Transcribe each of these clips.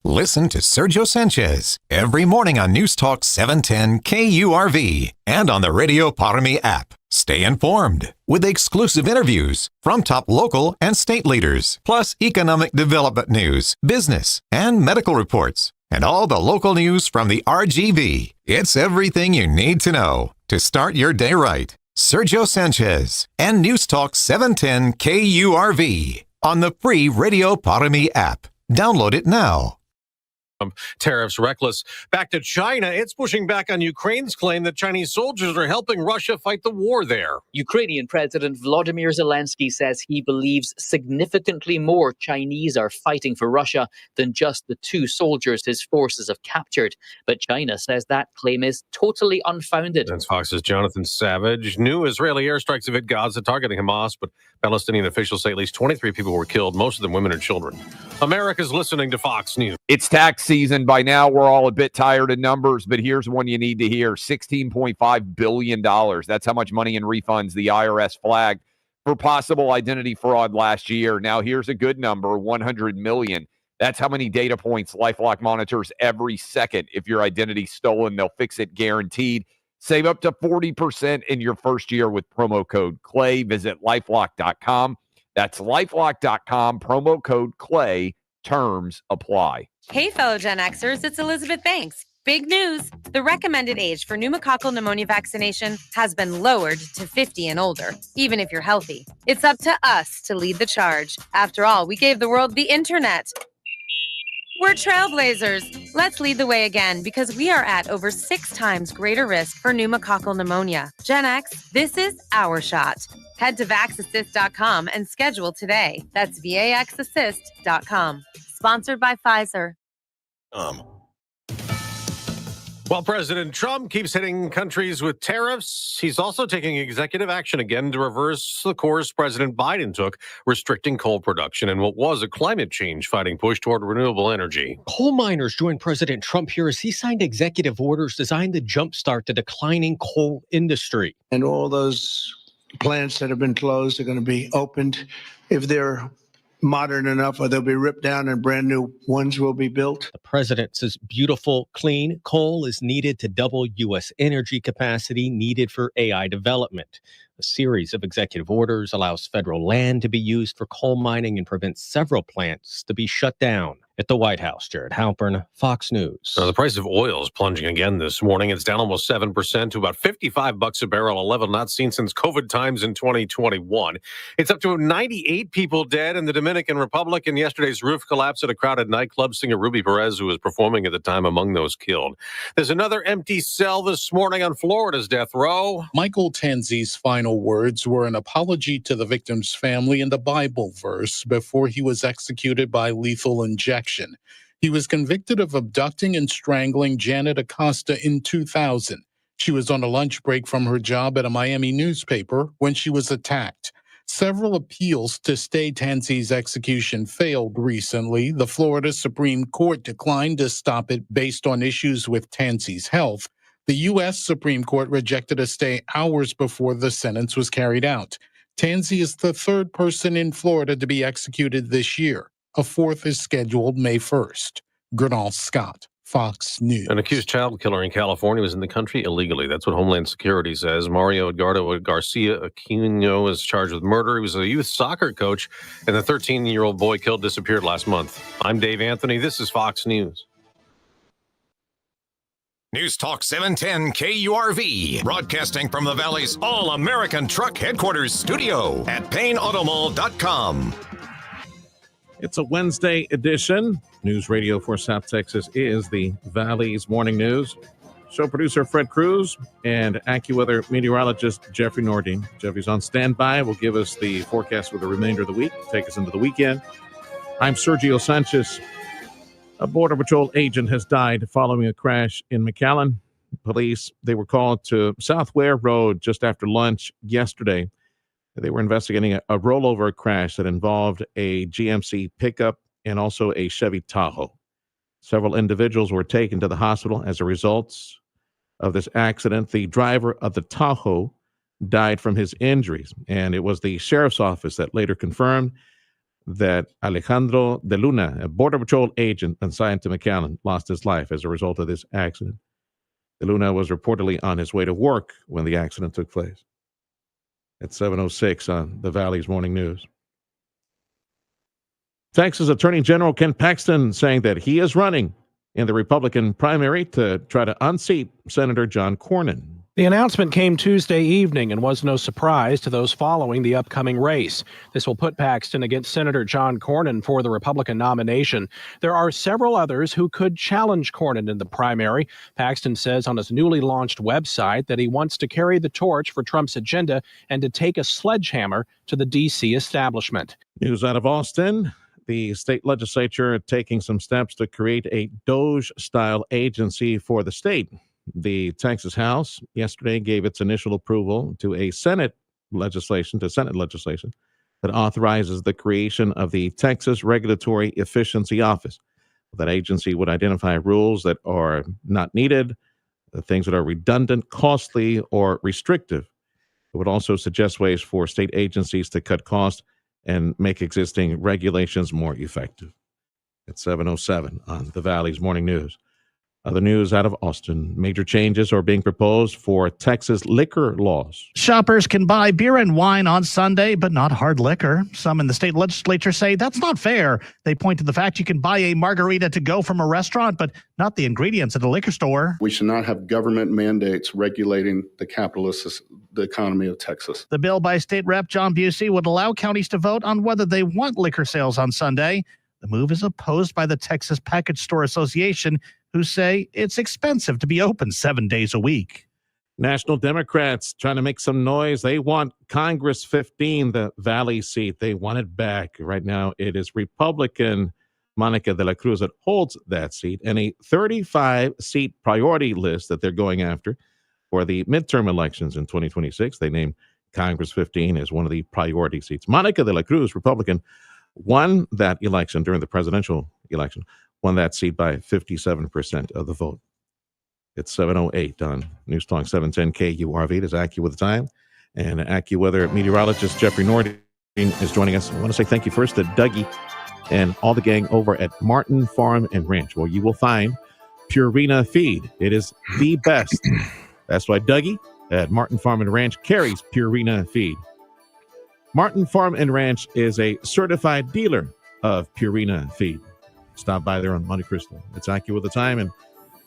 Listen to Sergio Sanchez every morning on News Talk 710 KURV and on the Radio Parami app. Stay informed with exclusive interviews from top local and state leaders, plus economic development news, business, and medical reports, and all the local news from the RGV. It's everything you need to know to start your day right. Sergio Sanchez and News Talk 710 KURV on the free Radio Parami app. Download it now. Tariffs reckless. Back to China. It's pushing back on Ukraine's claim that Chinese soldiers are helping Russia fight the war there. Ukrainian President Volodymyr Zelensky says he believes significantly more Chinese are fighting for Russia than just the 2 soldiers his forces have captured. But China says that claim is totally unfounded. That's Fox's Jonathan Savage. New Israeli airstrikes have hit Gaza targeting Hamas, but Palestinian officials say at least 23 people were killed, most of them women and children. America's listening to Fox News. It's tax season. By now, we're all a bit tired of numbers, but here's one you need to hear. $16.5 billion. That's how much money in refunds the IRS flagged for possible identity fraud last year. Now, here's a good number, $100 million. That's how many data points LifeLock monitors every second. If your identity's stolen, they'll fix it guaranteed. Save up to 40% in your first year with promo code CLAY. Visit LifeLock.com. That's LifeLock.com, promo code CLAY. Terms apply. Hey, fellow Gen Xers, it's Elizabeth Banks. Big news. The recommended age for pneumococcal pneumonia vaccination has been lowered to 50 and older, even if you're healthy. It's up to us to lead the charge. After all, we gave the world the internet. We're trailblazers. Let's lead the way again because we are at over 6 times greater risk for pneumococcal pneumonia. Gen X, this is our shot. Head to VaxAssist.com and schedule today. That's VaxAssist.com. Sponsored by Pfizer. While President Trump keeps hitting countries with tariffs, he's also taking executive action again to reverse the course President Biden took, restricting coal production in what was a climate change fighting push toward renewable energy. Coal miners joined President Trump here as he signed executive orders designed to jumpstart the declining coal industry. And all those plants that have been closed are going to be opened. If they're modern enough, or they'll be ripped down and brand new ones will be built. The president says beautiful, clean coal is needed to double U.S. energy capacity needed for AI development. A series of executive orders allows federal land to be used for coal mining and prevents several plants to be shut down. At the White House, Jared Halpern, Fox News. The price of oil is plunging again this morning. It's down almost 7% to about $55 a barrel, a level not seen since COVID times in 2021. It's up to 98 people dead in the Dominican Republic in yesterday's roof collapse at a crowded nightclub. Singer Ruby Perez, who was performing at the time, among those killed. There's another empty cell this morning on Florida's death row. Michael Tanzi's final words were an apology to the victim's family and a Bible verse before he was executed by lethal injection. He was convicted of abducting and strangling Janet Acosta in 2000. She was on a lunch break from her job at a Miami newspaper when she was attacked. Several appeals to stay Tanzi's execution failed recently. The Florida Supreme Court declined to stop it based on issues with Tanzi's health. The U.S. Supreme Court rejected a stay hours before the sentence was carried out. Tanzi is the 3rd person in Florida to be executed this year. A 4th is scheduled May 1st. Gernal Scott, Fox News. An accused child killer in California was in the country illegally. That's what Homeland Security says. Mario Edgardo Garcia Aquino is charged with murder. He was a youth soccer coach, and the 13-year-old boy killed disappeared last month. I'm Dave Anthony. This is Fox News. News Talk 710 KURV, broadcasting from the Valley's all-American truck headquarters studio at PayneAutomall.com. It's a Wednesday edition. News Radio for South Texas is the Valley's Morning News. Show producer Fred Cruz and AccuWeather meteorologist Jeffrey Nordine. Jeffrey's on standby. Will give us the forecast for the remainder of the week, take us into the weekend. I'm Sergio Sanchez. A Border Patrol agent has died following a crash in McAllen. Police, they were called to South Ware Road just after lunch yesterday. They were investigating a rollover crash that involved a GMC pickup and also a Chevy Tahoe. Several individuals were taken to the hospital as a result of this accident. The driver of the Tahoe died from his injuries, and it was the sheriff's office that later confirmed that Alejandro de Luna, a Border Patrol agent assigned to McAllen, lost his life as a result of this accident. De Luna was reportedly on his way to work when the accident took place. At 7:06 on the Valley's Morning News. Texas Attorney General Ken Paxton saying that he is running in the Republican primary to try to unseat Senator John Cornyn. The announcement came Tuesday evening and was no surprise to those following the upcoming race. This will put Paxton against Senator John Cornyn for the Republican nomination. There are several others who could challenge Cornyn in the primary. Paxton says on his newly launched website that he wants to carry the torch for Trump's agenda and to take a sledgehammer to the D.C. establishment. News out of Austin. The state legislature taking some steps to create a DOJ-style agency for the state. The Texas House yesterday gave its initial approval to a Senate legislation that authorizes the creation of the Texas Regulatory Efficiency Office. That agency would identify rules that are not needed, things that are redundant, costly, or restrictive. It would also suggest ways for state agencies to cut costs and make existing regulations more effective. At 7:07 on the Valley's Morning News. Other news out of Austin. Major changes are being proposed for Texas liquor laws. Shoppers can buy beer and wine on Sunday, but not hard liquor. Some in the state legislature say that's not fair. They point to the fact you can buy a margarita to go from a restaurant, but not the ingredients at a liquor store. We should not have government mandates regulating the economy of Texas. The bill by State Rep John Busey would allow counties to vote on whether they want liquor sales on Sunday. The move is opposed by the Texas Package Store Association, who say it's expensive to be open 7 days a week. National Democrats trying to make some noise. They want Congress 15, the Valley seat. They want it back. Right now, it is Republican Monica de la Cruz that holds that seat, and a 35-seat priority list that they're going after for the midterm elections in 2026. They named Congress 15 as one of the priority seats. Monica de la Cruz, Republican, won that election during the presidential election, won that seat by 57% of the vote. It's 7:08 on News Talk 710 KURV. It is AccuWeather the time. And AccuWeather meteorologist Jeffrey Nordin is joining us. I want to say thank you first to Dougie and all the gang over at Martin Farm and Ranch, where you will find Purina feed. It is the best. That's why Dougie at Martin Farm and Ranch carries Purina feed. Martin Farm and Ranch is a certified dealer of Purina feed. Stop by there on Monte Cristo. It's AccuWeather the time, and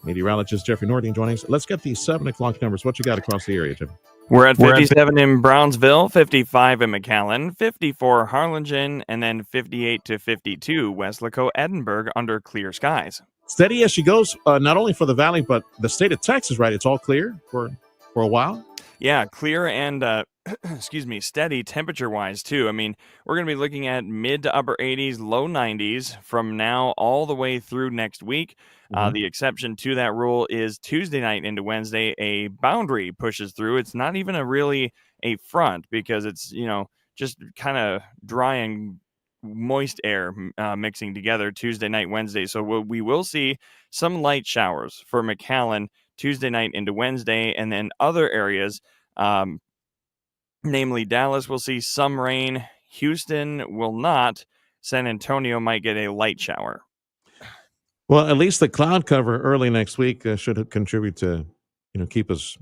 meteorologist Jeffrey Nordin joining us. Let's get the 7 o'clock numbers. What you got across the area, Jeffrey? We're at 57 in Brownsville, 55 in McAllen, 54 Harlingen, and then 58 to 52 Weslaco, Edinburgh under clear skies. Steady as she goes, not only for the Valley, but the state of Texas, right? It's all clear for a while? Yeah, clear and, steady temperature-wise, too. I mean, we're going to be looking at mid to upper 80s, low 90s from now all the way through next week. The exception to that rule is Tuesday night into Wednesday, a boundary pushes through. It's not even really a front because it's, just kind of dry and moist air mixing together Tuesday night, Wednesday. So we will see some light showers for McAllen Tuesday night into Wednesday, and then other areas, namely Dallas, will see some rain. Houston will not. San Antonio might get a light shower. Well, at least the cloud cover early next week should contribute to, keep us,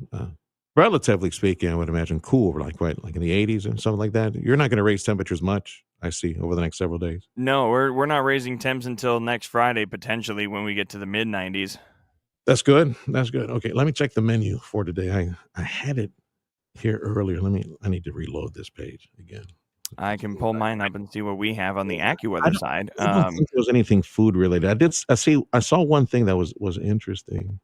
relatively speaking, I would imagine, cool, like in the 80s and something like that. You're not going to raise temperatures much, I see, over the next several days. No, we're not raising temps until next Friday, potentially, when we get to the mid-90s. That's good. That's good. Okay, let me check the menu for today. I had it here earlier. I need to reload this page again. I can pull mine up and see what we have on the AccuWeather side. I don't think there was anything food related. I saw one thing that was interesting.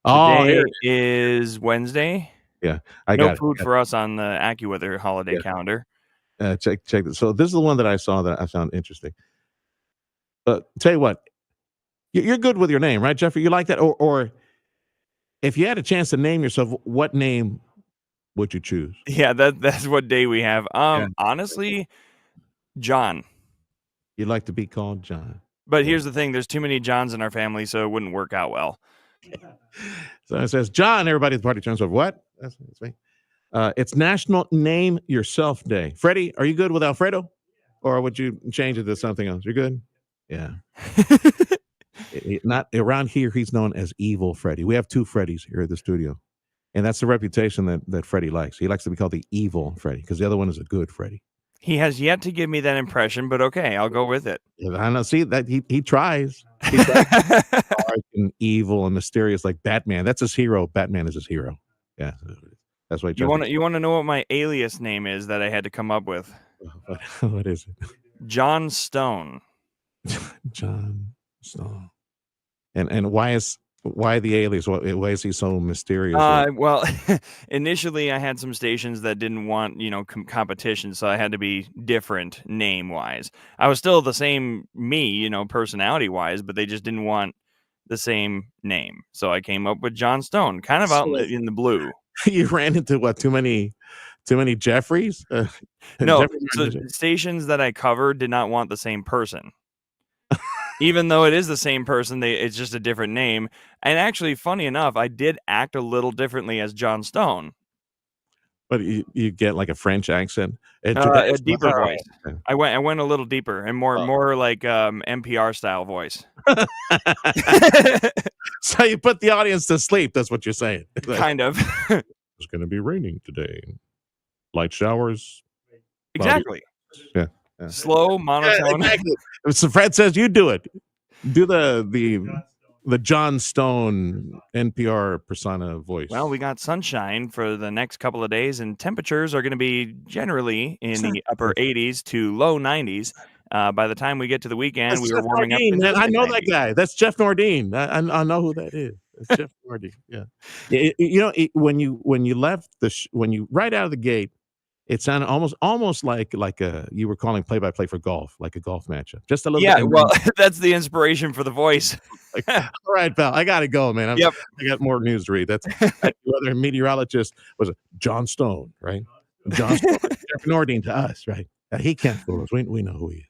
Today is Wednesday. Yeah, no food for us on the AccuWeather holiday calendar. Check this. So this is the one that I saw that I found interesting. Tell you what, you're good with your name, right, Jeffrey? You like that? Or if you had a chance to name yourself, what name would you choose? Yeah, that's what day we have. Honestly, John. You'd like to be called John. But here's the thing, there's too many Johns in our family, so it wouldn't work out well. So it says, John, everybody at the party turns over. What? That's me. It's National Name Yourself Day. Freddie, are you good with Alfredo? or would you change it to something else? You're good? Yeah. Not around here, he's known as Evil Freddy. We have two Freddys here at the studio. And that's the reputation that Freddie likes. He likes to be called the Evil Freddy because the other one is a good Freddy. He has yet to give me that impression, but okay, I'll go with it. I know. See that he tries. He tries dark and evil and mysterious like Batman. That's his hero. Batman is his hero. Yeah, that's why. You want to know what my alias name is that I had to come up with? What is it? John Stone. John Stone. And why the alias? Why is he so mysterious? Well, initially I had some stations that didn't want, competition, so I had to be different name-wise. I was still the same me, personality-wise, but they just didn't want the same name. So I came up with John Stone, kind of out in the blue. You ran into what? Too many Jeffreys? No, so stations that I covered did not want the same person. Even though it is the same person, it's just a different name. And actually, funny enough, I did act a little differently as John Stone. But you get like a French accent, a deeper voice. I went a little deeper and more like NPR style voice. So you put the audience to sleep. That's what you're saying. Kind of. It's going to be raining today. Light showers. Exactly. Yeah. Slow, monotone. Yeah, exactly. So Fred says you do it. Do the John Stone NPR persona voice. Well, we got sunshine for the next couple of days, and temperatures are going to be generally in the upper 80s to low 90s. By the time we get to the weekend, we were warming up. Man, I know that guy. That's Jeff Nordine. I know who that is. That's Jeff Nordine. Yeah. When you left when you right out of the gate, it sounded almost like you were calling play-by-play for golf, like a golf matchup. Just a little bit. Yeah, well, that's the inspiration for the voice. All right, pal, I got to go, man. I got more news to read. That's the other meteorologist was John Stone, right? John Stone, Jeff Nordine to us, right? He can't fool us. We know who he is.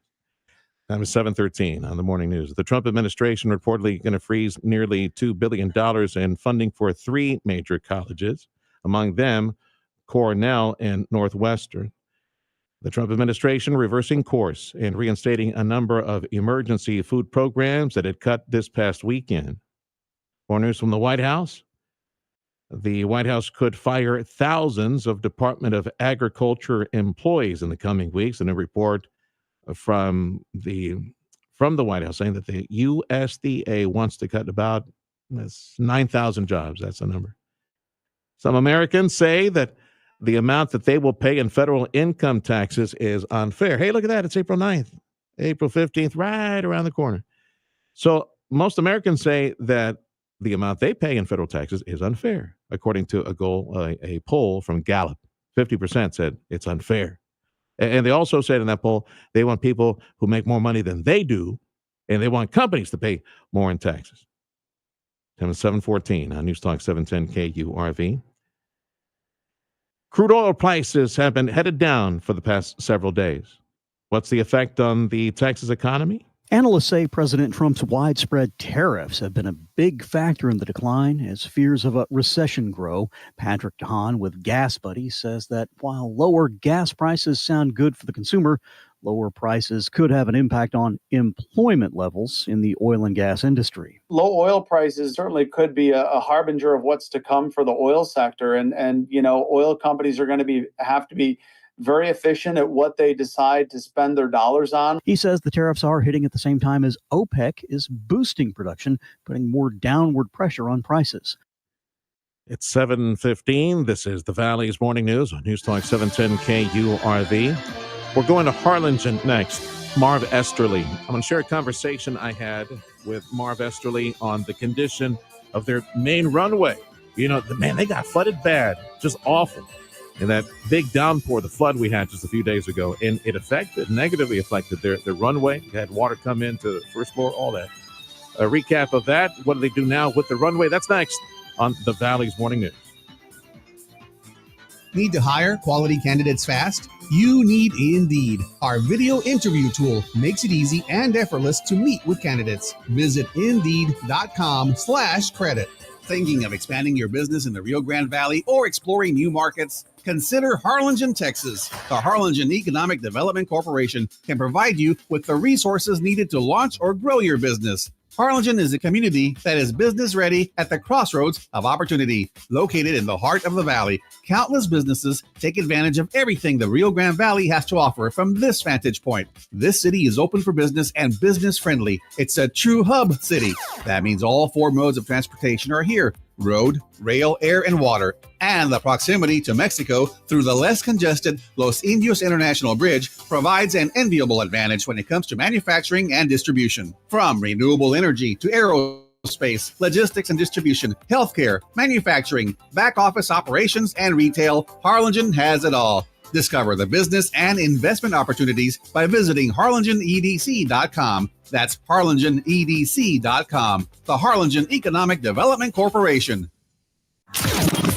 Time is 7:13 on the morning news. The Trump administration reportedly going to freeze nearly $2 billion in funding for 3 major colleges, among them Cornell and Northwestern. The Trump administration reversing course and reinstating a number of emergency food programs that had cut this past weekend. More news from the White House. The White House could fire thousands of Department of Agriculture employees in the coming weeks. And a report from the White House saying that the USDA wants to cut about 9,000 jobs. That's the number. Some Americans say that the amount that they will pay in federal income taxes is unfair. Hey, look at that. It's April 9th, April 15th, right around the corner. So most Americans say that the amount they pay in federal taxes is unfair, according to a poll from Gallup. 50% said it's unfair. And they also said in that poll, they want people who make more money than they do, and they want companies to pay more in taxes. Time is 7:14 on News Talk 710 KURV. Crude oil prices have been headed down for the past several days. What's the effect on the Texas economy? Analysts say President Trump's widespread tariffs have been a big factor in the decline as fears of a recession grow. Patrick DeHaan with Gas Buddy says that while lower gas prices sound good for the consumer, lower prices could have an impact on employment levels in the oil and gas industry. Low oil prices certainly could be a harbinger of what's to come for the oil sector. And oil companies are going to have to be very efficient at what they decide to spend their dollars on. He says the tariffs are hitting at the same time as OPEC is boosting production, putting more downward pressure on prices. It's 7:15. This is the Valley's Morning News on News Talk 710 KURV. We're going to Harlingen next. Marv Esterly. I'm going to share a conversation I had with Marv Esterly on the condition of their main runway. They got flooded bad, just awful. And that big downpour, the flood we had just a few days ago, and it negatively affected their runway. They had water come into the first floor, all that. A recap of that. What do they do now with the runway? That's next on the Valley's Morning News. Need to hire quality candidates fast? You need Indeed. Our video interview tool makes it easy and effortless to meet with candidates. Visit Indeed.com/credit. Thinking of expanding your business in the Rio Grande Valley or exploring new markets? Consider Harlingen, Texas. The Harlingen Economic Development Corporation can provide you with the resources needed to launch or grow your business. Harlingen is a community that is business ready at the crossroads of opportunity. Located in the heart of the valley, countless businesses take advantage of everything the Rio Grande Valley has to offer from this vantage point. This city is open for business and business friendly. It's a true hub city. That means all four modes of transportation are here: road, rail, air, and water. And the proximity to Mexico through the less congested Los Indios International Bridge provides an enviable advantage when it comes to manufacturing and distribution. From renewable energy to aerospace, logistics and distribution, healthcare, manufacturing, back office operations, and retail, Harlingen has it all. Discover the business and investment opportunities by visiting harlingenedc.com. That's harlingenedc.com. The Harlingen Economic Development Corporation.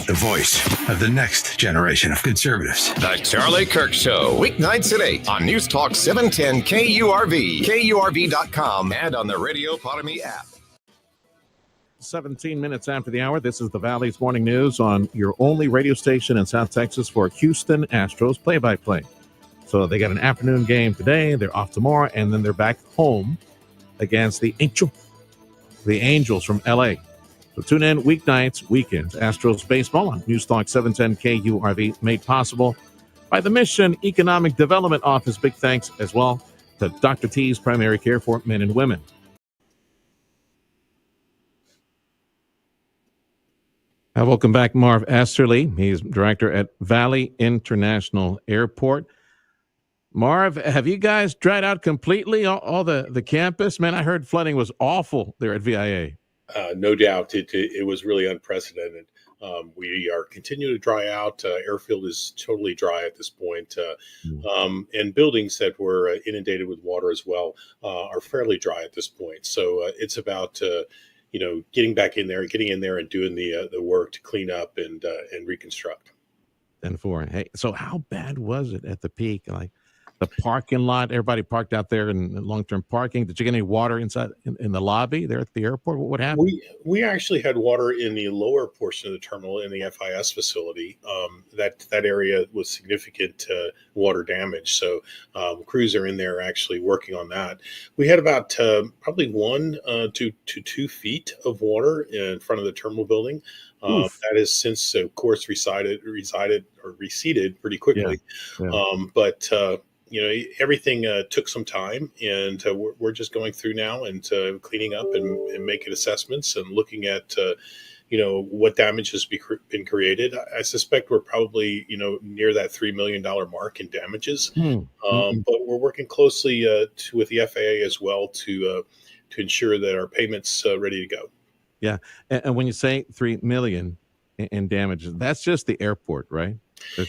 The voice of the next generation of conservatives. The Charlie Kirk Show, weeknights at 8 on News Talk 710 KURV, KURV.com, and on the Radio Potami app. 17 minutes after the hour, this is the Valley's Morning News on your only radio station in South Texas for Houston Astros play-by-play. So they got an afternoon game today, they're off tomorrow, and then they're back home against the Angels from L.A. So tune in weeknights, weekends, Astros baseball on News Talk 710 KURV, made possible by the Mission Economic Development Office. Big thanks as well to Dr. T's Primary Care for Men and Women. Welcome back, Marv Esterly. He's director at Valley International Airport. Marv, have you guys dried out completely all the campus? Man, I heard flooding was awful there at VIA. No doubt. It was really unprecedented. We are continuing to dry out. Airfield is totally dry at this point. And buildings that were inundated with water as well are fairly dry at this point. So it's about getting in there and doing the work to clean up and reconstruct. And hey, so how bad was it at the peak? Like the parking lot, everybody parked out there in long-term parking. Did you get any water inside in the lobby there at the airport? What happened? We actually had water in the lower portion of the terminal in the FIS facility. That area was significant water damage. So crews are in there actually working on that. We had about probably 1 to 2 feet of water in front of the terminal building. That has since, of course, receded pretty quickly. Yeah. But everything took some time, and we're just going through now and cleaning up and making assessments and looking at what damage has been created. I suspect we're probably near that $3 million mark in damages. But we're working closely with the FAA as well to ensure that our payment's ready to go. Yeah, and when you say $3 million in damages, that's just the airport, right?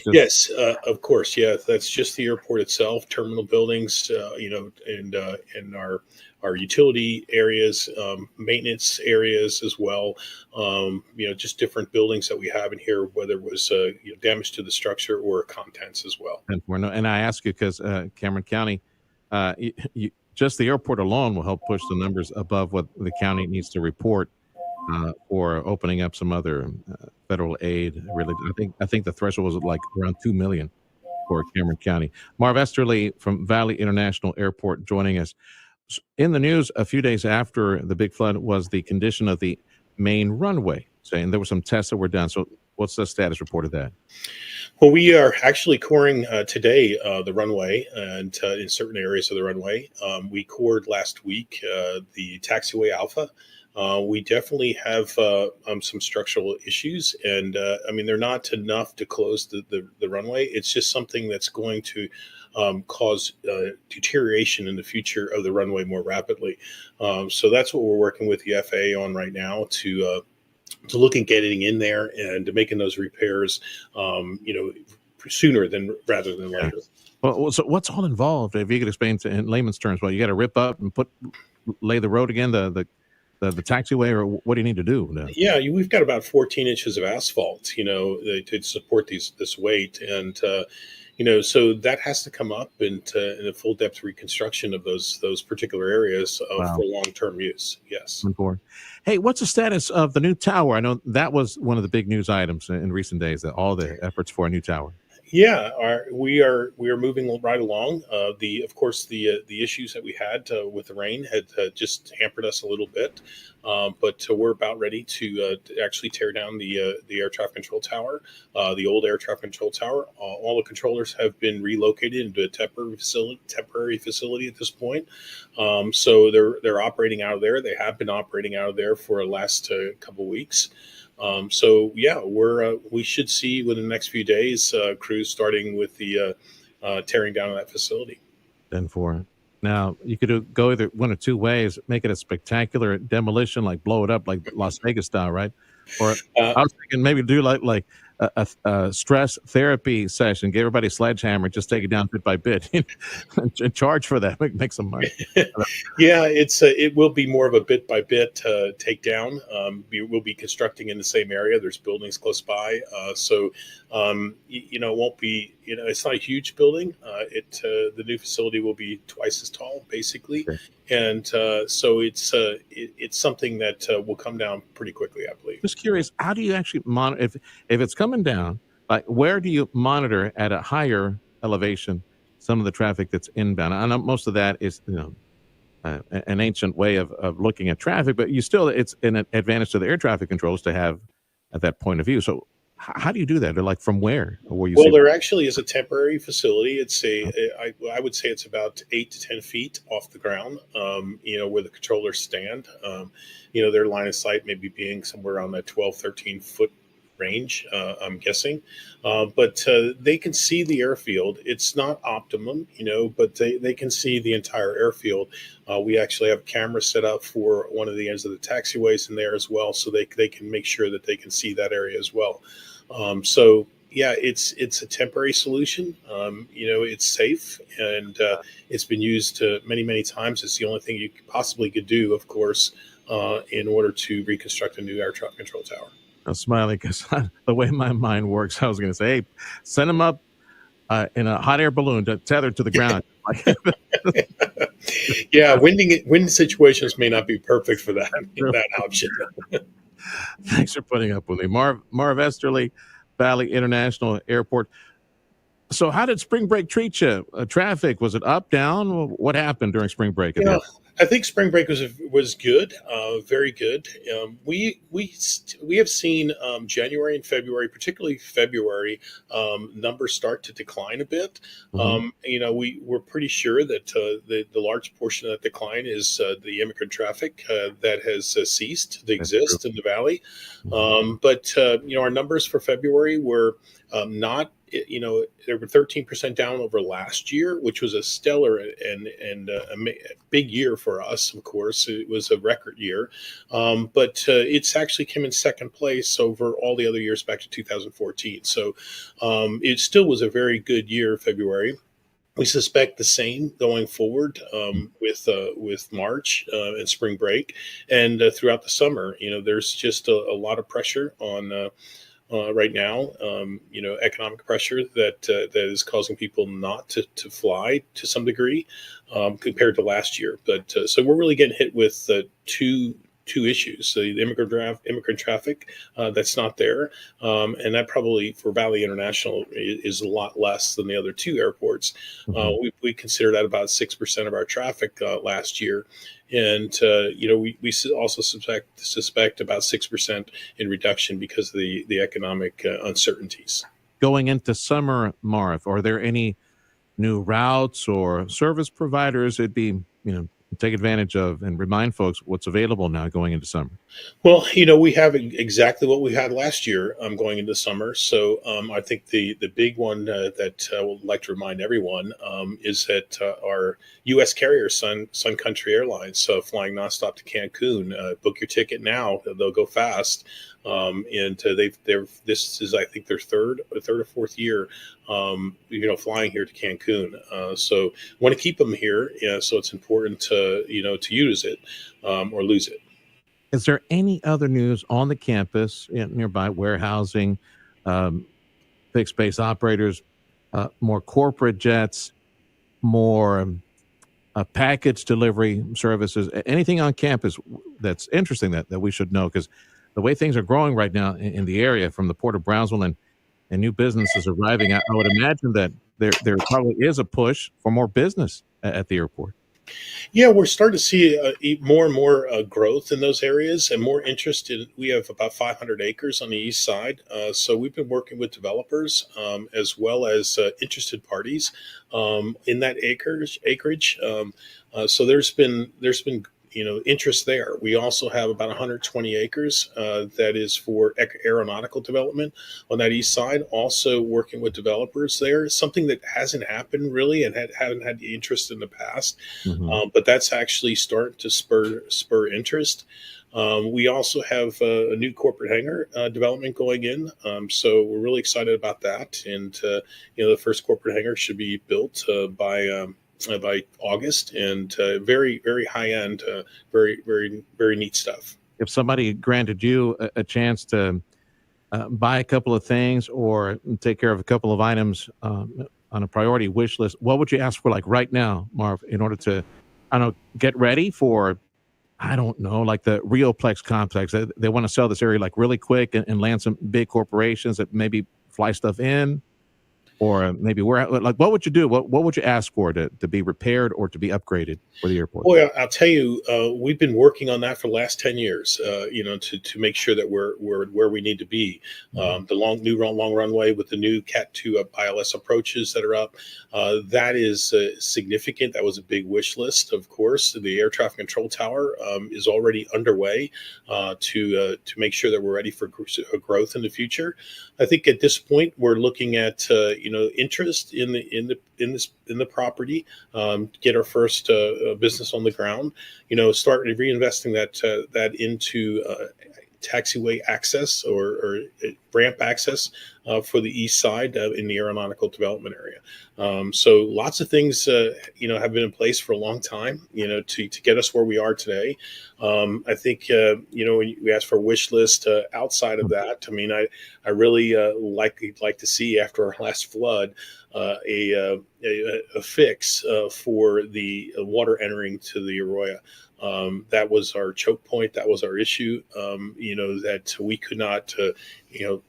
Yes, of course. Yeah, that's just the airport itself, terminal buildings, and our utility areas, maintenance areas as well. Just different buildings that we have in here, whether it was damage to the structure or contents as well. And I ask you because Cameron County, just the airport alone will help push the numbers above what the county needs to report for opening up some other federal aid. Really, I think the threshold was like around $2 million for Cameron County. Marv Esterly from Valley International Airport joining us. In the news a few days after the big flood was the condition of the main runway, saying there were some tests that were done. So what's the status report of that? Well, we are actually coring today the runway and in certain areas of the runway. We cored last week the taxiway Alpha. We definitely have some structural issues, and they're not enough to close the runway. It's just something that's going to cause deterioration in the future of the runway more rapidly. So that's what we're working with the FAA on right now to look at getting in there and making those repairs, sooner rather than later. Well, so what's all involved? If you could explain in layman's terms, well, you got to rip up and lay the road again, the the taxiway, or what do you need to do? Yeah, we've got about 14 inches of asphalt, to support this weight, and so that has to come up in a full depth reconstruction of those particular areas Wow. for long term use. Yes. Hey, what's the status of the new tower? I know that was one of the big news items in recent days. That all the efforts for a new tower. Yeah, we are moving right along. Of course the issues that we had with the rain had just hampered us a little bit, but we're about ready to actually tear down the air traffic control tower, the old air traffic control tower. All the controllers have been relocated into a temporary facility at this point. So they're operating out of there. They have been operating out of there for the last couple weeks. So yeah, we should see within the next few days crews starting with the tearing down of that facility. Now you could go either one or two ways: make it a spectacular demolition, like blow it up, like Las Vegas style, right? Or I was thinking maybe do like a stress therapy session, get everybody a sledgehammer, just take it down bit by bit, and charge for that, make some money. Yeah, it will be more of a bit by bit takedown. We'll be constructing in the same area. There's buildings close by, so it won't be. It's not a huge building. The new facility will be twice as tall, basically, and so it's something that will come down pretty quickly, I believe. Just curious, how do you actually monitor if it's coming down? Like, where do you monitor at a higher elevation some of the traffic that's inbound? I know most of that is an ancient way of looking at traffic, but it's an advantage to the air traffic controllers to have at that point of view. So how do you do that? They're like, from where? There actually is a temporary facility. I would say it's about 8 to 10 feet off the ground, where the controllers stand. Their line of sight maybe being somewhere on that 12, 13 foot range, I'm guessing. But they can see the airfield. It's not optimum, but they can see the entire airfield. We actually have a camera set up for one of the ends of the taxiways in there as well, so they can make sure that they can see that area as well. So yeah, it's a temporary solution. It's safe, and it's been used many, many times. It's the only thing you possibly could do, of course, in order to reconstruct a new air traffic control tower. I'm smiling because the way my mind works, I was going to say, hey, send them up in a hot air balloon tethered to the ground. Yeah, wind situations may not be perfect for that option. Thanks for putting up with me. Marv Esterly, Valley International Airport. So how did spring break treat you? Traffic, was it up, down? What happened during spring break? I think spring break was good, very good. We have seen January and February, particularly February, numbers start to decline a bit. We're pretty sure that the large portion of that decline is the immigrant traffic that has ceased to exist in the valley. But our numbers for February were not. They were 13% down over last year, which was a stellar and a big year for us. Of course, it was a record year, but it's actually came in second place over all the other years back to 2014. So it still was a very good year, February. We suspect the same going forward with March and spring break, and throughout the summer. There's just a lot of pressure on. Right now, economic pressure that is causing people not to fly to some degree compared to last year. But so we're really getting hit with two issues: the immigrant traffic that's not there, and that probably for Valley International is a lot less than the other two airports. We consider that about 6% of our traffic last year. And we also suspect about 6% in reduction because of the economic uncertainties. Going into summer, Marv, are there any new routes or service providers that'd be take advantage of and remind folks what's available now going into summer? Well, we have exactly what we had last year going into summer. So I think the big one that I would like to remind everyone is that our U.S. carrier, Sun Country Airlines, flying nonstop to Cancun. Book your ticket now; they'll go fast. And this is, I think, their third or fourth year, flying here to Cancun. So want to keep them here. So it's important to use it or lose it. Is there any other news on the campus, nearby warehousing, fixed base operators, more corporate jets, more package delivery services, anything on campus that's interesting that we should know? Because the way things are growing right now in the area, from the Port of Brownsville and new businesses arriving, I would imagine that there probably is a push for more business at the airport. Yeah, we're starting to see more and more growth in those areas and more interest in. We have about 500 acres on the east side, so we've been working with developers as well as interested parties in that acreage. So there's been interest there. We also have about 120 acres that is for aeronautical development on that east side. Also working with developers there, something that hasn't happened really and haven't had the interest in the past, but that's actually starting to spur interest. We also have a new corporate hangar development going in, so we're really excited about that. And the first corporate hangar should be built by August, and very, very high end, very, very, very neat stuff. If somebody granted you a chance to buy a couple of things or take care of a couple of items on a priority wish list, what would you ask for, like right now, Marv, in order to, get ready for, like the Rioplex complex? They want to sell this area like really quick and land some big corporations that maybe fly stuff in. Or maybe what would you do? What would you ask for to be repaired or to be upgraded for the airport? Boy, I'll tell you, we've been working on that for the last 10 years, to make sure that we're where we need to be. The long runway with the new Cat 2 ILS approaches that are up, that is significant. That was a big wish list, of course. The air traffic control tower is already underway to make sure that we're ready for growth in the future. I think at this point we're looking at interest in the property, get our first business on the ground, start reinvesting that into taxiway access or ramp access for the east side in the aeronautical development area. So lots of things, have been in place for a long time, to get us where we are today. I think, when we ask for a wish list outside of that, I really like to see, after our last flood, a fix for the water entering to the Arroyo. That was our choke point. That was our issue. That we could not,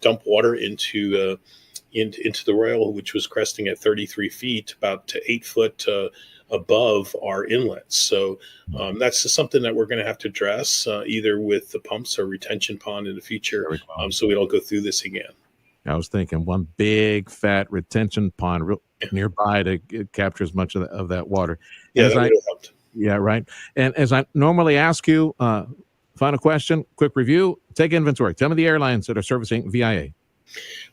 dump water into the Royal, which was cresting at 33 feet, about 8 foot above our inlets. So that's just something that we're going to have to address either with the pumps or retention pond in the future, so we don't go through this again. I was thinking one big fat retention pond nearby to capture as much of that water. Yeah, that would have helped. Yeah, right. And as I normally ask you, final question, quick review, take inventory. Tell me the airlines that are servicing VIA.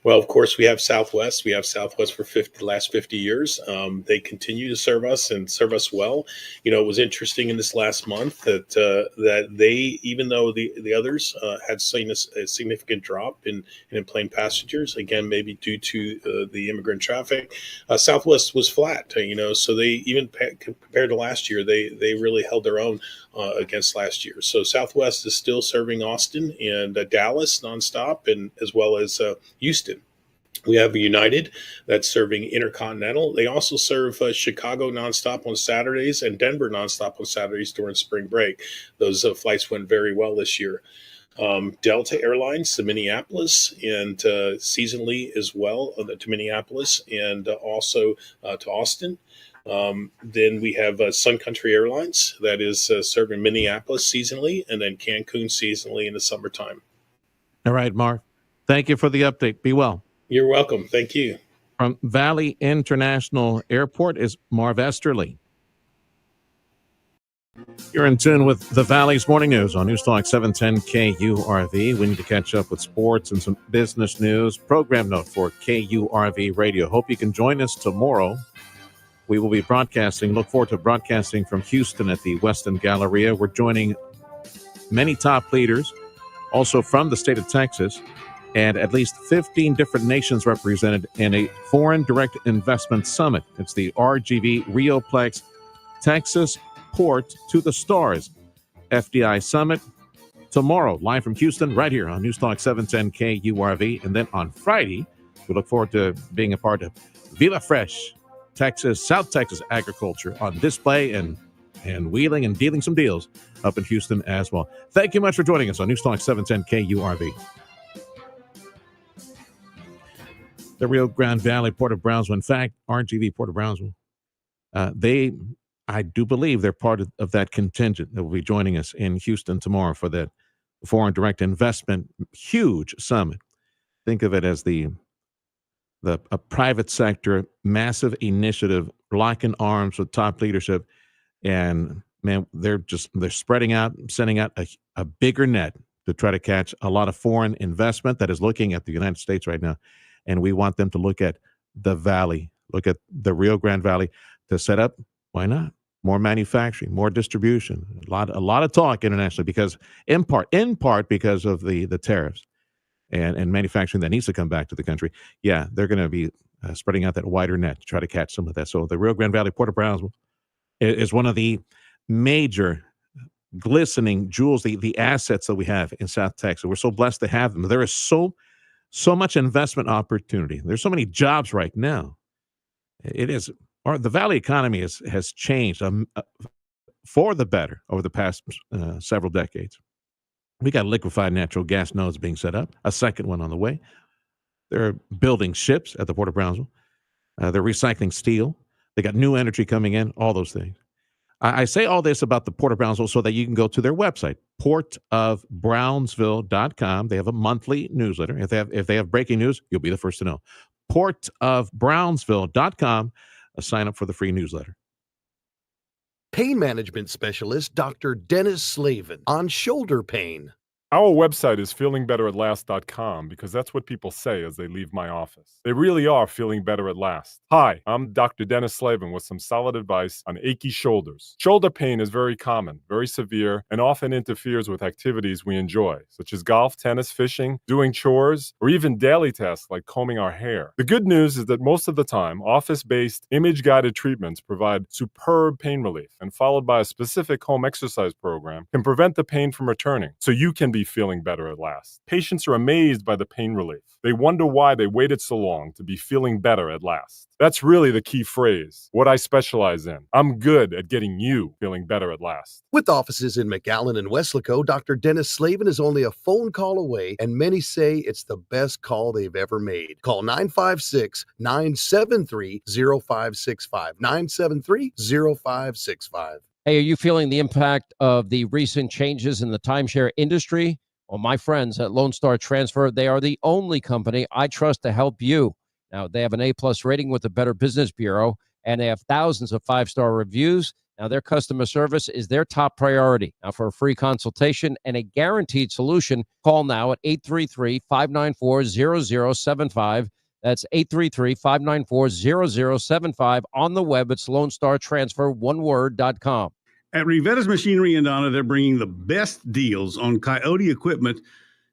Well, of course, we have Southwest. We have Southwest for the last 50 years. They continue to serve us and serve us well. It was interesting in this last month that they, even though the others had seen a significant drop in plane passengers, again, maybe due to the immigrant traffic, Southwest was flat. So they, even compared to last year, they really held their own against last year. So Southwest is still serving Austin and Dallas nonstop, and as well as Houston. We have United that's serving Intercontinental. They also serve Chicago nonstop on Saturdays and Denver nonstop on Saturdays during spring break. Those flights went very well this year. Delta Airlines to Minneapolis and seasonally as well to Minneapolis and also to Austin. Then we have Sun Country Airlines that is serving Minneapolis seasonally, and then Cancun seasonally in the summertime. All right, Marv. Thank you for the update. Be well. You're welcome. Thank you. From Valley International Airport is Marv Esterly. You're in tune with the Valley's Morning News on News Talk 710 KURV. We need to catch up with sports and some business news. Program note for KURV Radio. Hope you can join us tomorrow. We will be broadcasting. Look forward to broadcasting from Houston at the Westin Galleria. We're joining many top leaders, also from the state of Texas, and at least 15 different nations represented in a foreign direct investment summit. It's the RGV Rioplex Texas Port to the Stars FDI Summit. tomorrow, live from Houston, right here on News Talk 710 KURV. And then on Friday, we look forward to being a part of Viva Fresh, Texas, South Texas agriculture on display and wheeling and dealing some deals up in Houston as well. Thank you much for joining us on News Talk 710 KURV. The Rio Grande Valley Port of Brownsville, in fact, RGV Port of Brownsville, I do believe they're part of that contingent that will be joining us in Houston tomorrow for the Foreign Direct Investment huge summit. Think of it as a private sector, massive initiative, locking arms with top leadership. And man, they're spreading out, sending out a bigger net to try to catch a lot of foreign investment that is looking at the United States right now. And we want them to look at the valley, look at the Rio Grande Valley to set up. Why not? More manufacturing, more distribution, a lot of talk internationally because in part because of the tariffs and manufacturing that needs to come back to the country. Yeah, they're going to be spreading out that wider net to try to catch some of that. So the Rio Grande Valley Port of Brownsville is one of the major glistening jewels, the assets that we have in South Texas. We're so blessed to have them. There is so much investment opportunity. There's so many jobs right now. The Valley economy has changed for the better over the past several decades. We got liquefied natural gas nodes being set up, a second one on the way. They're building ships at the Port of Brownsville. They're recycling steel. They got new energy coming in, all those things. I say all this about the Port of Brownsville so that you can go to their website, portofbrownsville.com. They have a monthly newsletter. If they have breaking news, you'll be the first to know. portofbrownsville.com. Sign up for the free newsletter. Pain management specialist Dr. Dennis Slavin on shoulder pain. Our website is feelingbetteratLast.com because that's what people say as they leave my office. They really are feeling better at last. Hi, I'm Dr. Dennis Slavin with some solid advice on achy shoulders. Shoulder pain is very common, very severe, and often interferes with activities we enjoy, such as golf, tennis, fishing, doing chores, or even daily tasks like combing our hair. The good news is that most of the time, office-based, image-guided treatments provide superb pain relief, and followed by a specific home exercise program can prevent the pain from returning, so you can be feeling better at last. Patients are amazed by the pain relief. They wonder why they waited so long to be feeling better at last. That's really the key phrase, what I specialize in. I'm good at getting you feeling better at last. With offices in McAllen and Weslaco, Dr. Dennis Slavin is only a phone call away, and many say it's the best call they've ever made. Call 956-973-0565. 973-0565. Hey, are you feeling the impact of the recent changes in the timeshare industry? Well, my friends at Lone Star Transfer, they are the only company I trust to help you. Now, they have an A-plus rating with the Better Business Bureau, and they have thousands of five-star reviews. Now, their customer service is their top priority. Now, for a free consultation and a guaranteed solution, call now at 833-594-0075. That's 833-594-0075. On the web, it's LoneStarTransfer1word.com. At Rivetta's Machinery in Donna, they're bringing the best deals on Coyote equipment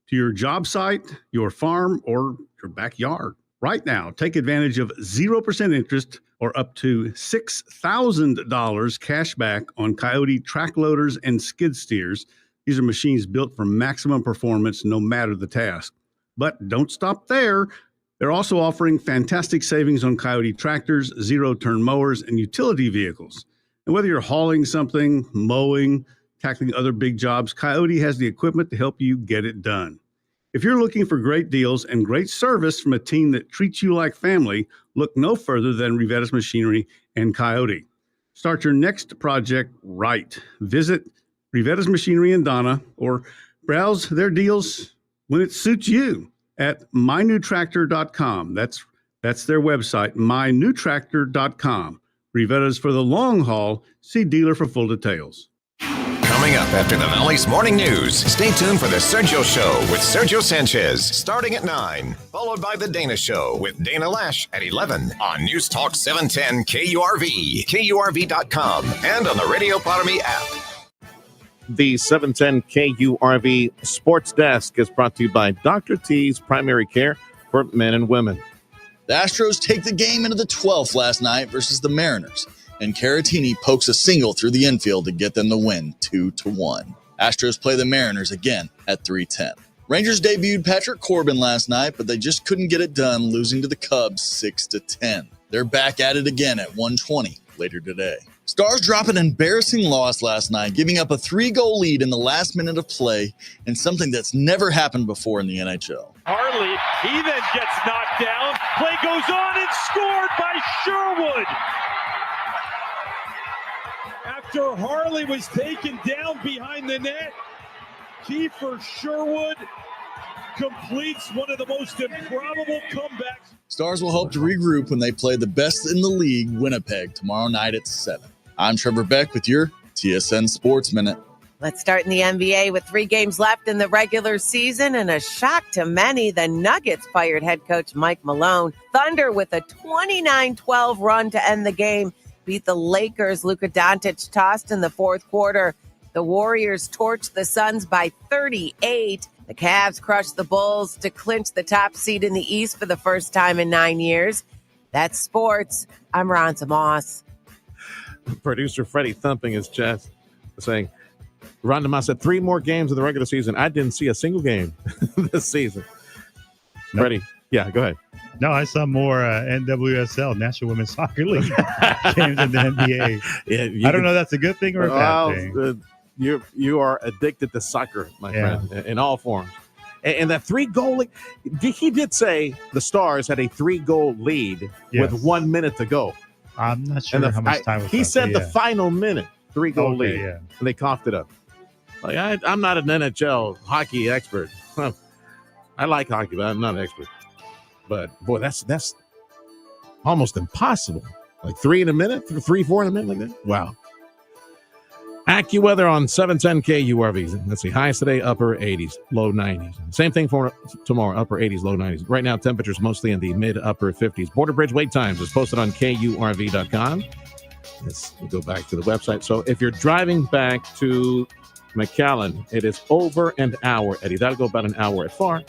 to your job site, your farm, or your backyard. Right now, take advantage of 0% interest or up to $6,000 cash back on Coyote track loaders and skid steers. These are machines built for maximum performance no matter the task. But don't stop there. They're also offering fantastic savings on Coyote tractors, zero-turn mowers, and utility vehicles. And whether you're hauling something, mowing, tackling other big jobs, Coyote has the equipment to help you get it done. If you're looking for great deals and great service from a team that treats you like family, look no further than Rivetta's Machinery and Coyote. Start your next project right. Visit Rivetta's Machinery in Donna or browse their deals when it suits you at mynewtractor.com. That's their website, mynewtractor.com. Rivetta's for the long haul. See dealer for full details. Coming up after the Valley's morning news, stay tuned for the Sergio Show with Sergio Sanchez starting at 9, followed by the Dana Show with Dana Lash at 11 on News Talk 710 KURV, KURV.com, and on the Radio Parami app. The 710 KURV Sports Desk is brought to you by Dr. T's Primary Care for Men and Women. The Astros take the game into the 12th last night versus the Mariners, and Caratini pokes a single through the infield to get them the win 2-1. Astros play the Mariners again at 3:10. Rangers debuted Patrick Corbin last night, but they just couldn't get it done, losing to the Cubs 6-10. They're back at it again at 1:20 later today. Stars drop an embarrassing loss last night, giving up a 3-goal lead in the last minute of play, and something that's never happened before in the NHL. Harley, he then gets knocked down. Play goes on and scored by Sherwood. After Harley was taken down behind the net, Kiefer Sherwood completes one of the most improbable comebacks. Stars will hope to regroup when they play the best in the league, Winnipeg, tomorrow night at 7. I'm Trevor Beck with your TSN Sports Minute. Let's start in the NBA with 3 games left in the regular season, and a shock to many, the Nuggets fired head coach Mike Malone. Thunder with a 29-12 run to end the game beat the Lakers. Luka Doncic tossed in the fourth quarter. The Warriors torched the Suns by 38. The Cavs crushed the Bulls to clinch the top seed in the East for the first time in 9 years. That's sports. I'm Ron Moss. Producer Freddie thumping his chest, saying, Ron DeMoss said 3 more games of the regular season. I didn't see a single game this season. Nope. Freddie, yeah, go ahead. No, I saw more NWSL, National Women's Soccer League games in the NBA. Yeah, I don't know if that's a good thing or a bad thing. You are addicted to soccer, my friend, in all forms. And that 3-goal lead, he did say the Stars had a 3-goal lead with 1 minute to go. I'm not sure how much time was He left, said but the final minute, 3-goal lead, and they coughed it up. Like I'm not an NHL hockey expert. I like hockey, but I'm not an expert. But boy, that's almost impossible. Like 3 in a minute, 3-4 in a minute, like that. Wow. AccuWeather on 710 KURV. Let's see, highs today, upper 80s, low 90s. Same thing for tomorrow, upper 80s, low 90s. Right now, temperatures mostly in the mid-upper 50s. Border Bridge wait times is posted on KURV.com. Let's go back to the website. So if you're driving back to McAllen, it is over an hour, Eddie. That'll go about an hour at FAR.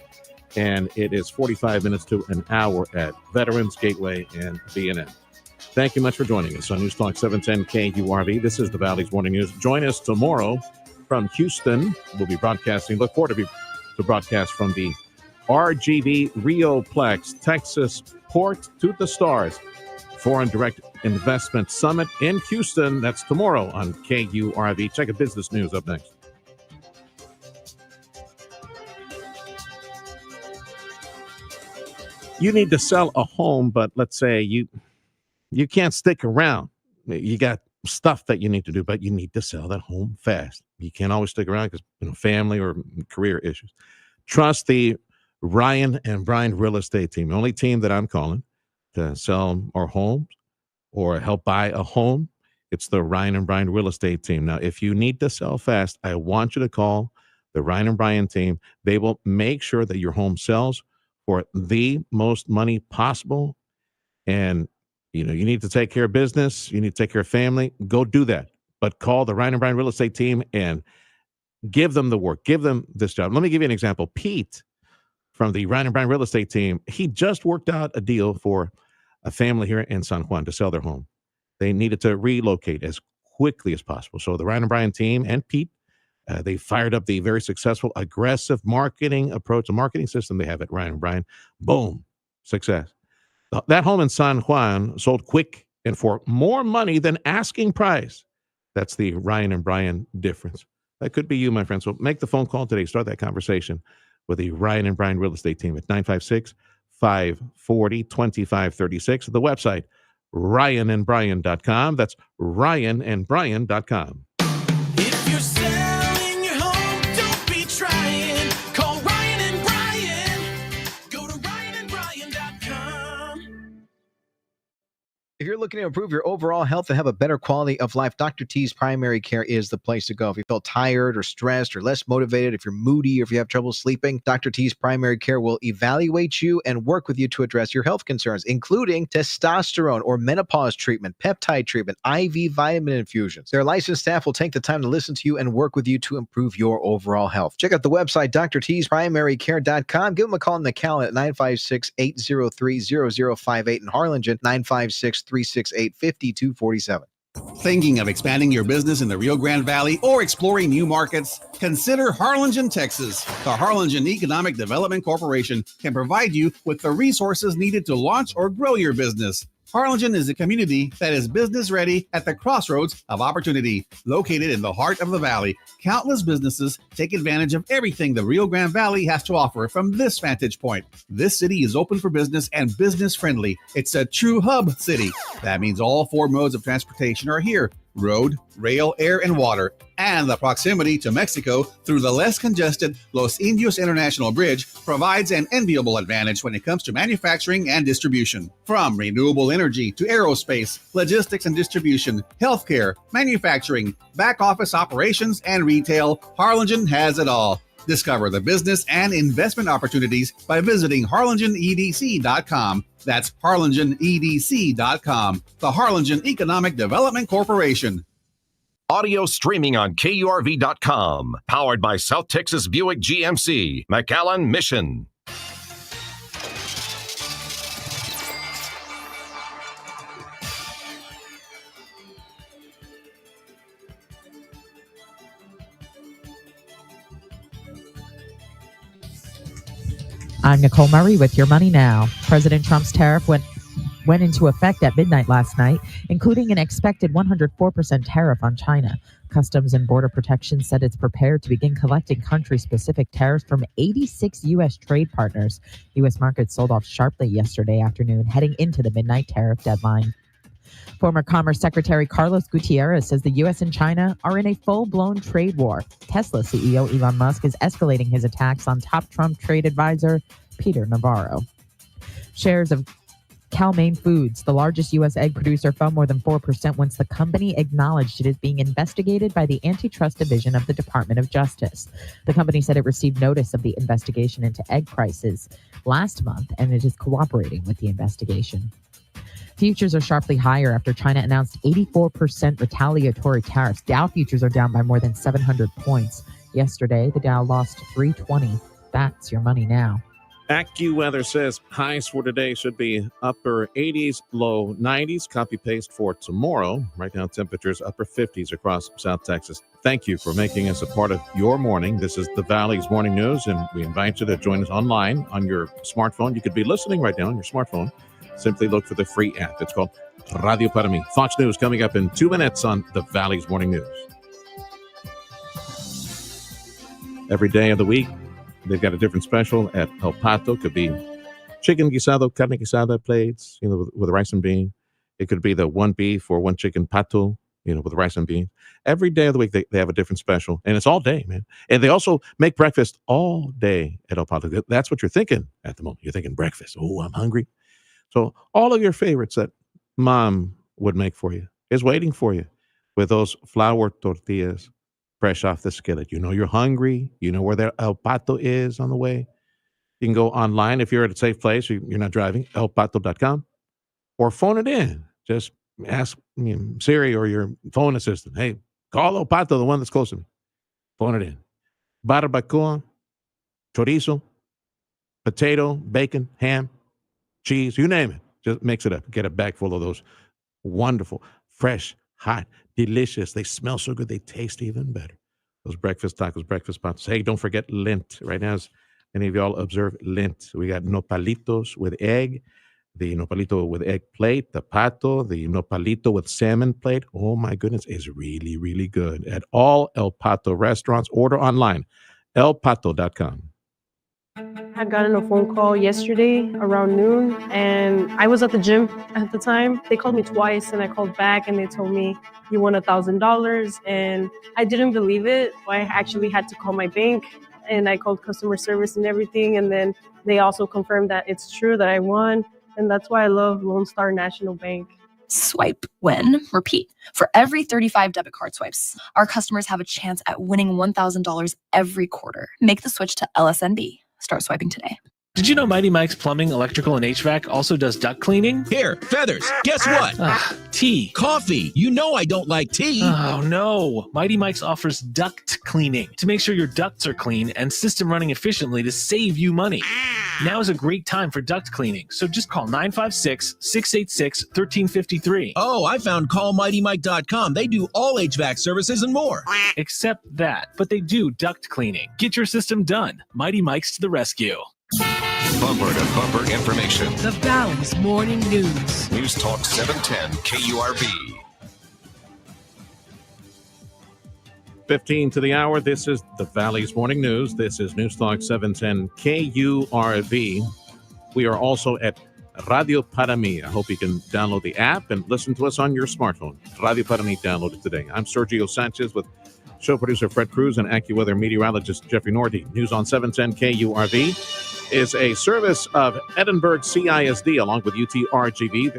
And it is 45 minutes to an hour at Veterans, Gateway, and BNN. Thank you much for joining us on News Talk 710 KURV. This is the Valley's Morning News. Join us tomorrow from Houston. We'll be broadcasting. Look forward to broadcast from the RGV Rioplex, Texas Port to the Stars Foreign Direct Investment Summit in Houston. That's tomorrow on KURV. Check out business news up next. You need to sell a home, but let's say you can't stick around. You got stuff that you need to do, but you need to sell that home fast. You can't always stick around because family or career issues. Trust the Ryan and Brian Real Estate Team, the only team that I'm calling to sell our homes or help buy a home. It's the Ryan and Brian Real Estate Team. Now, if you need to sell fast, I want you to call the Ryan and Brian team. They will make sure that your home sells for the most money possible. And you need to take care of business. You need to take care of family. Go do that. But call the Ryan and Brian Real Estate Team and give them the work. Give them this job. Let me give you an example. Pete from the Ryan and Brian Real Estate Team, he just worked out a deal for a family here in San Juan to sell their home. They needed to relocate as quickly as possible. So the Ryan and Brian team and Pete, they fired up the very successful, aggressive marketing approach, a marketing system they have at Ryan and Brian. Boom, success. That home in San Juan sold quick and for more money than asking price. That's the Ryan and Brian difference. That could be you, my friend. So make the phone call today. Start that conversation with the Ryan and Brian Real Estate Team at 956-540-2536. The website, ryanandbrian.com. That's ryanandbrian.com. If you're selling your home, don't be trying. Call Ryan and Brian. Go to ryanandbrian.com. If you're looking to improve your overall health and have a better quality of life, Dr. T's Primary Care is the place to go. If you feel tired or stressed or less motivated, if you're moody or if you have trouble sleeping, Dr. T's Primary Care will evaluate you and work with you to address your health concerns, including testosterone or menopause treatment, peptide treatment, IV vitamin infusions. Their licensed staff will take the time to listen to you and work with you to improve your overall health. Check out the website, drtsprimarycare.com. Give them a call in the McAllen at 956-803-0058 in Harlingen, 956-368-5247. Thinking of expanding your business in the Rio Grande Valley or exploring new markets? Consider Harlingen, Texas. The Harlingen Economic Development Corporation can provide you with the resources needed to launch or grow your business. Harlingen is a community that is business ready at the crossroads of opportunity. Located in the heart of the valley, countless businesses take advantage of everything the Rio Grande Valley has to offer from this vantage point. This city is open for business and business friendly. It's a true hub city. That means all four modes of transportation are here: road, rail, air, and water. And the proximity to Mexico through the less congested Los Indios International Bridge provides an enviable advantage when it comes to manufacturing and distribution. From renewable energy to aerospace, logistics and distribution, healthcare, manufacturing, back office operations, and retail, Harlingen has it all. Discover the business and investment opportunities by visiting harlingenedc.com. That's harlingenedc.com. The Harlingen Economic Development Corporation. Audio streaming on KURV.com. Powered by South Texas Buick GMC, McAllen Mission. I'm Nicole Murray with Your Money Now. President Trump's tariff went into effect at midnight last night, including an expected 104% tariff on China. Customs and Border Protection said it's prepared to begin collecting country-specific tariffs from 86 U.S. trade partners. U.S. markets sold off sharply yesterday afternoon, heading into the midnight tariff deadline. Former Commerce Secretary Carlos Gutierrez says the U.S. and China are in a full-blown trade war. Tesla CEO Elon Musk is escalating his attacks on top Trump trade advisor Peter Navarro. Shares of Cal-Maine Foods, the largest U.S. egg producer, fell more than 4% once the company acknowledged it is being investigated by the Antitrust Division of the Department of Justice. The company said it received notice of the investigation into egg prices last month, and it is cooperating with the investigation. Futures are sharply higher after China announced 84% retaliatory tariffs. Dow futures are down by more than 700 points. Yesterday, the Dow lost 320. That's Your Money Now. AccuWeather says highs for today should be upper 80s, low 90s. Copy paste for tomorrow. Right now, temperatures upper 50s across South Texas. Thank you for making us a part of your morning. This is the Valley's Morning News, and we invite you to join us online on your smartphone. You could be listening right now on your smartphone. Simply look for the free app. It's called Radio Para Mi. Fox News coming up in 2 minutes on the Valley's Morning News. Every day of the week, they've got a different special at El Pato. Could be chicken guisado, carne guisada plates, with rice and bean. It could be the one beef or one chicken pato, with rice and beans. Every day of the week, they have a different special, and it's all day, man. And they also make breakfast all day at El Pato. That's what you're thinking at the moment. You're thinking breakfast. Oh, I'm hungry. So all of your favorites that mom would make for you is waiting for you with those flour tortillas fresh off the skillet. You're hungry. You know where their El Pato is on the way. You can go online if you're at a safe place. You're not driving, elpato.com, or phone it in. Just ask Siri or your phone assistant, hey, call El Pato, the one that's close to me. Phone it in. Barbacoa, chorizo, potato, bacon, ham, cheese, you name it. Just mix it up. Get a bag full of those wonderful, fresh, hot, delicious. They smell so good, they taste even better. Those breakfast tacos, breakfast pots. Hey, don't forget Lent. Right now, as any of y'all observe Lent, we got nopalitos with egg, the nopalito with egg plate, the pato, the nopalito with salmon plate. Oh, my goodness, it's really, really good. At all El Pato restaurants, order online, elpato.com. I had gotten a phone call yesterday around noon, and I was at the gym at the time. They called me twice, and I called back, and they told me, you won $1,000, and I didn't believe it. I actually had to call my bank, and I called customer service and everything, and then they also confirmed that it's true that I won, and that's why I love Lone Star National Bank. Swipe, win, repeat. For every 35 debit card swipes, our customers have a chance at winning $1,000 every quarter. Make the switch to LSNB. Start swiping today. Did you know Mighty Mike's Plumbing, Electrical, and HVAC also does duct cleaning? Here, Feathers, guess what? Tea. Coffee. You know I don't like tea. Oh, no. Mighty Mike's offers duct cleaning to make sure your ducts are clean and system running efficiently to save you money. Now is a great time for duct cleaning, so just call 956-686-1353. Oh, I found callmightymike.com. They do all HVAC services and more. Except that, but they do duct cleaning. Get your system done. Mighty Mike's to the rescue. Bumper to bumper information. The Valley's Morning News. News Talk 710 KURV. 15 to the hour. This is the Valley's Morning News. This is News Talk 710 KURV. We are also at Radio Para Mí. I hope you can download the app and listen to us on your smartphone. Radio Para Mí, download it today. I'm Sergio Sanchez with show producer Fred Cruz and AccuWeather meteorologist Jeffrey Nordy. News on 710 KURV is a service of Edinburgh CISD along with UTRGV.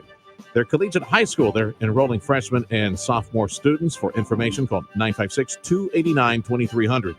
They're collegiate high school. They're enrolling freshmen and sophomore students. For information, call 956-289-2300.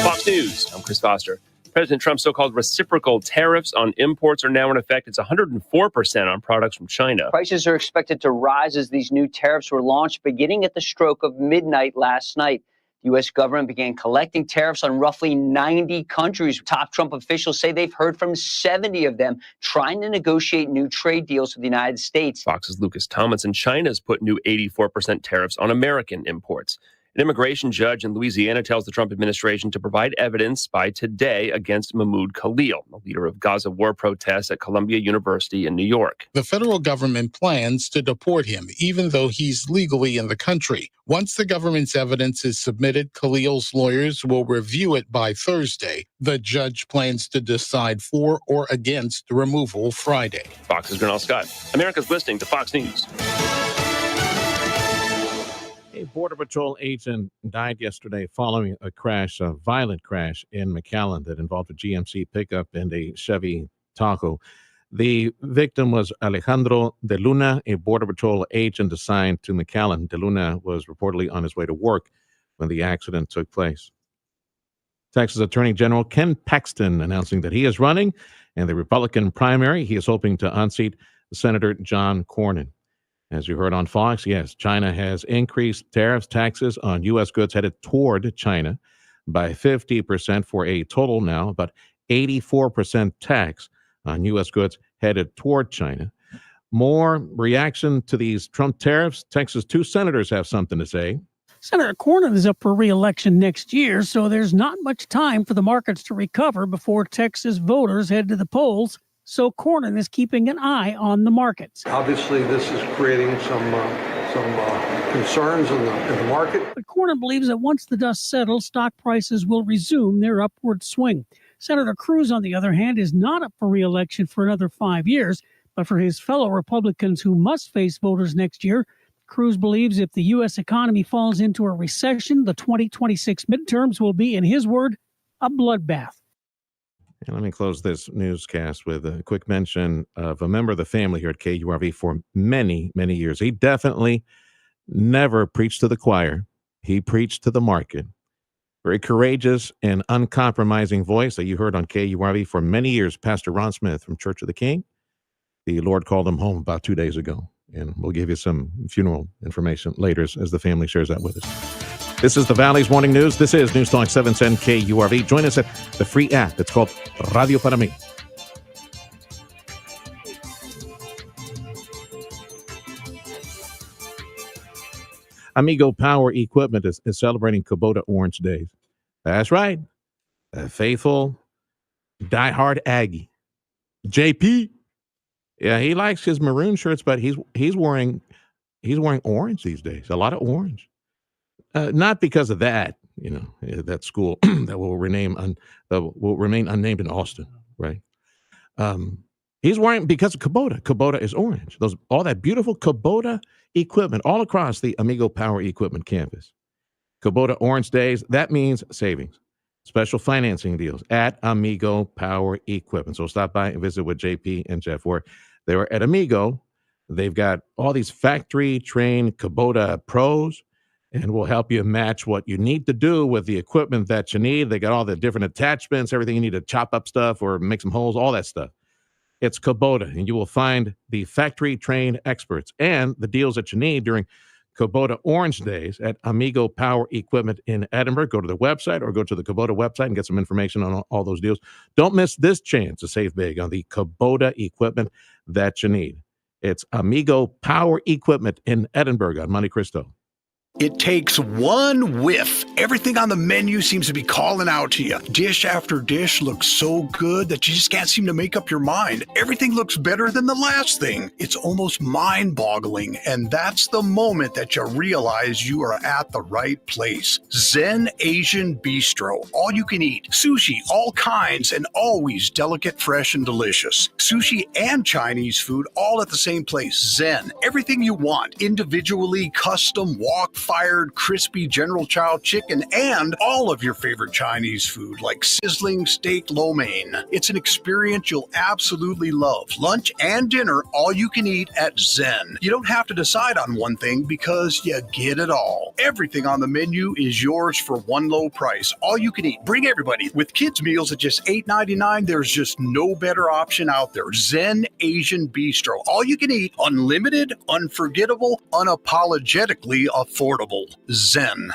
Fox News, I'm Chris Foster. President Trump's so-called reciprocal tariffs on imports are now in effect. It's 104% on products from China. Prices are expected to rise as these new tariffs were launched beginning at the stroke of midnight last night. The U.S. government began collecting tariffs on roughly 90 countries. Top Trump officials say they've heard from 70 of them trying to negotiate new trade deals with the United States. Fox's Lucas Tomlinson. China's put new 84% tariffs on American imports. An immigration judge in Louisiana tells the Trump administration to provide evidence by today against Mahmoud Khalil, the leader of Gaza war protests at Columbia University in New York. The federal government plans to deport him, even though he's legally in the country. Once the government's evidence is submitted, Khalil's lawyers will review it by Thursday. The judge plans to decide for or against the removal Friday. Fox's Grinnell Scott. America's listening to Fox News. A Border Patrol agent died yesterday following a crash, a violent crash in McAllen that involved a GMC pickup and a Chevy Tahoe. The victim was Alejandro De Luna, a Border Patrol agent assigned to McAllen. De Luna was reportedly on his way to work when the accident took place. Texas Attorney General Ken Paxton announcing that he is running in the Republican primary. He is hoping to unseat Senator John Cornyn. As you heard on Fox, yes, China has increased tariffs, taxes on U.S. goods headed toward China by 50% for a total now, about 84% tax on U.S. goods headed toward China. More reaction to these Trump tariffs. Texas, two senators have something to say. Senator Cornyn is up for re-election next year, so there's not much time for the markets to recover before Texas voters head to the polls. So Cornyn is keeping an eye on the markets. Obviously, this is creating some concerns in the market. But Cornyn believes that once the dust settles, stock prices will resume their upward swing. Senator Cruz, on the other hand, is not up for re-election for another 5 years. But for his fellow Republicans who must face voters next year, Cruz believes if the U.S. economy falls into a recession, the 2026 midterms will be, in his word, a bloodbath. And let me close this newscast with a quick mention of a member of the family here at KURV for many, many years. He definitely never preached to the choir. He preached to the market. Very courageous and uncompromising voice that you heard on KURV for many years. Pastor Ron Smith from Church of the King. The Lord called him home about 2 days ago. And we'll give you some funeral information later as the family shares that with us. This is the Valley's Morning News. This is News Talk 710 KURV. Join us at the free app. It's called Radio Para Mí. Amigo Power Equipment is celebrating Kubota Orange Days. That's right. A faithful, diehard Aggie. JP. Yeah, he likes his maroon shirts, but he's wearing orange these days. A lot of orange. Not because of that, that school that will remain unnamed in Austin, right? He's wearing because of Kubota. Kubota is orange. All that beautiful Kubota equipment all across the Amigo Power Equipment campus. Kubota Orange Days, that means savings. Special financing deals at Amigo Power Equipment. So stop by and visit with JP and Jeff. They were at Amigo. They've got all these factory-trained Kubota pros. and we'll help you match what you need to do with the equipment that you need. They got all the different attachments, everything you need to chop up stuff or make some holes, all that stuff. It's Kubota, and you will find the factory-trained experts and the deals that you need during Kubota Orange Days at Amigo Power Equipment in Edinburgh. Go to the website or go to the Kubota website and get some information on all those deals. Don't miss this chance to save big on the Kubota equipment that you need. It's Amigo Power Equipment in Edinburgh on Monte Cristo. It takes one whiff. Everything on the menu seems to be calling out to you. Dish after dish looks so good that you just can't seem to make up your mind. Everything looks better than the last thing. It's almost mind-boggling, and that's the moment that you realize you are at the right place. Zen Asian Bistro. All you can eat. Sushi, all kinds, and always delicate, fresh, and delicious. Sushi and Chinese food all at the same place. Zen. Everything you want. Individually, custom, wok-fired, crispy General Chow chicken, and all of your favorite Chinese food like sizzling steak lo mein. It's an experience you'll absolutely love. Lunch and dinner, all you can eat at Zen. You don't have to decide on one thing because you get it all. Everything on the menu is yours for one low price. All you can eat. Bring everybody. With kids' meals at just $8.99, there's just no better option out there. Zen Asian Bistro. All you can eat, unlimited, unforgettable, unapologetically affordable. Zen.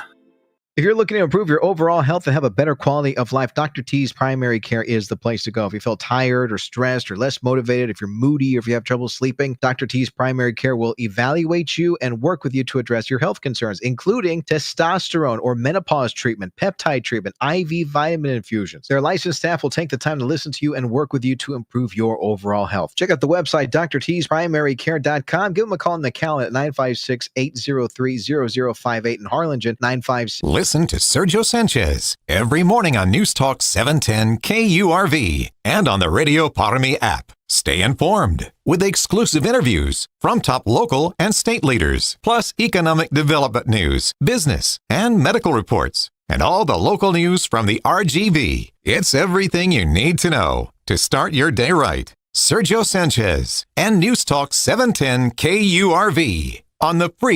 If you're looking to improve your overall health and have a better quality of life, Dr. T's Primary Care is the place to go. If you feel tired or stressed or less motivated, if you're moody or if you have trouble sleeping, Dr. T's Primary Care will evaluate you and work with you to address your health concerns, including testosterone or menopause treatment, peptide treatment, IV vitamin infusions. Their licensed staff will take the time to listen to you and work with you to improve your overall health. Check out the website, drtsprimarycare.com. Give them a call in the calendar at 956-803-0058 in Harlingen, 956. Listen to Sergio Sanchez every morning on News Talk 710 KURV and on the Radio Parami app. Stay informed with exclusive interviews from top local and state leaders, plus economic development news, business, and medical reports, and all the local news from the RGV. It's everything you need to know to start your day right. Sergio Sanchez and News Talk 710 KURV on the free